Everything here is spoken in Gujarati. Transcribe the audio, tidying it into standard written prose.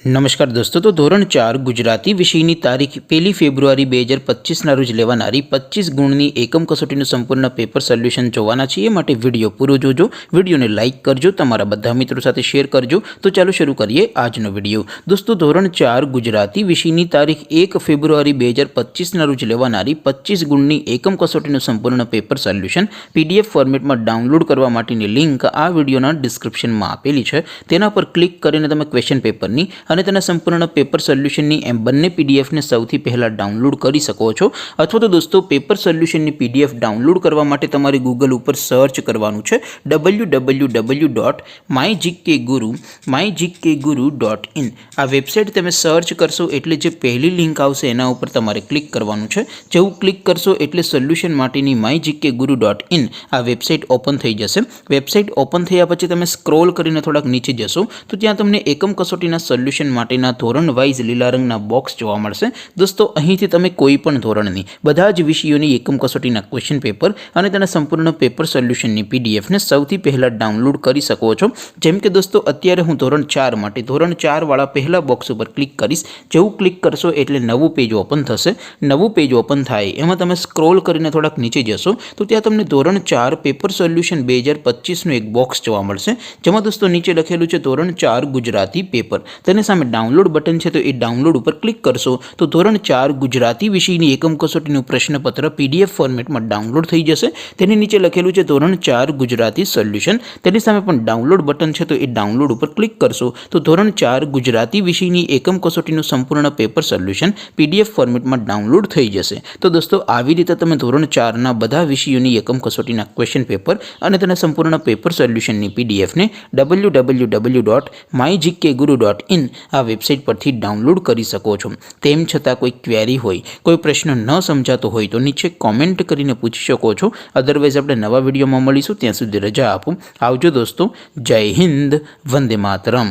નમસ્કાર દોસ્તો, તો ધોરણ 4 ગુજરાતી વિષયની તારીખ 1 ફેબ્રુઆરી 2025ના રોજ લેવાનારી 25 ગુણની એકમ કસોટીનું સંપૂર્ણ પેપર સોલ્યુશન જોવાના છીએ। માટે વિડીયો પૂરો જોજો, વિડીયોને લાઇક કરજો, તમારા બધા મિત્રો સાથે શેર કરજો। તો ચાલો શરૂ કરીએ આજનો વિડીયો। દોસ્તો, ધોરણ 4 ગુજરાતી વિષયની તારીખ 1 ફેબ્રુઆરી 2025ના રોજ લેવાનારી 25 ગુણની એકમ કસોટીનું સંપૂર્ણ પેપર સોલ્યુશન PDF ફોર્મેટમાં ડાઉનલોડ કરવા માટેની લિંક આ વિડીયોના ડિસ્ક્રિપ્શનમાં આપેલી છે। તેના પર ક્લિક કરીને તમે ક્વેશ્ચન પેપરની અને તેના સંપૂર્ણ પેપર સોલ્યુશનની એમ બંને પીડીએફને સૌથી પહેલાં ડાઉનલોડ કરી શકો છો। અથવા તો દોસ્તો, પેપર સોલ્યુશનની પીડીએફ ડાઉનલોડ કરવા માટે તમારે ગૂગલ ઉપર સર્ચ કરવાનું છે www.mygkguru.in। આ વેબસાઇટ તમે સર્ચ કરશો એટલે જે પહેલી લિંક આવશે એના ઉપર તમારે ક્લિક કરવાનું છે। જેવું ક્લિક કરશો એટલે સોલ્યુશન માટેની mygkguru.in આ વેબસાઇટ ઓપન થઈ જશે। વેબસાઇટ ઓપન થયા પછી તમે સ્ક્રોલ કરીને થોડાક નીચે જશો તો ત્યાં તમને એકમ કસોટીના સોલ્યુશન માટેના ધોરણ વાઇઝ લીલા રંગના બોક્સ જોવા મળશે। દોસ્તો, અહીંથી તમે કોઈ પણ ધોરણની બધા જ વિષયોની એકમ કસોટીના ક્વેશ્ચન પેપર અને તેના સંપૂર્ણ પેપર સોલ્યુશનની પીડીએફને સૌથી પહેલાં ડાઉનલોડ કરી શકો છો। જેમ કે દોસ્તો, અત્યારે હું ધોરણ 4 માટે ધોરણ 4 વાળા પહેલા બોક્સ ઉપર ક્લિક કરીશ। જેવું ક્લિક કરશો એટલે નવું પેજ ઓપન થશે। નવું પેજ ઓપન થાય એમાં તમે સ્ક્રોલ કરીને થોડાક નીચે જશો તો ત્યાં તમને ધોરણ 4 પેપર સોલ્યુશન 2025નું એક બોક્સ જોવા મળશે। જેમાં દોસ્તો નીચે લખેલું છે ધોરણ 4 ગુજરાતી પેપર। તેની સામે ડાઉનલોડ બટન છે, તો એ ડાઉનલોડ ઉપર ક્લિક કરશો તો ધોરણ 4 ગુજરાતી વિષયની એકમ કસોટીનું પ્રશ્નપત્ર PDF ફોર્મેટમાં ડાઉનલોડ થઈ જશે। તેની નીચે લખેલું છે ધોરણ 4 ગુજરાતી સોલ્યુશન। તેની સામે પણ ડાઉનલોડ બટન છે, તો એ ડાઉનલોડ ઉપર ક્લિક કરશો તો ધોરણ 4 ગુજરાતી વિષયની એકમ કસોટીનું સંપૂર્ણ પેપર સોલ્યુશન PDF ફોર્મેટમાં ડાઉનલોડ થઈ જશે। તો દોસ્તો, આવી રીતે તમે ધોરણ 4ના બધા વિષયોની એકમ કસોટીના ક્વેશ્ચન પેપર અને તેના સંપૂર્ણ પેપર સોલ્યુશનની પીડીએફને www.mygkguru.in આ વેબસાઇટ પરથી ડાઉનલોડ કરી શકો છો। તેમ છતાં કોઈ ક્વેરી હોય, કોઈ પ્રશ્ન ન સમજાતો હોય તો નીચે કોમેન્ટ કરીને પૂછી શકો છો। અદરવાઇઝ આપણે નવા વિડીયોમાં મળીશું, ત્યાં સુધી રજા આપો। આવજો દોસ્તો, જય હિન્દ, વંદે માતરમ।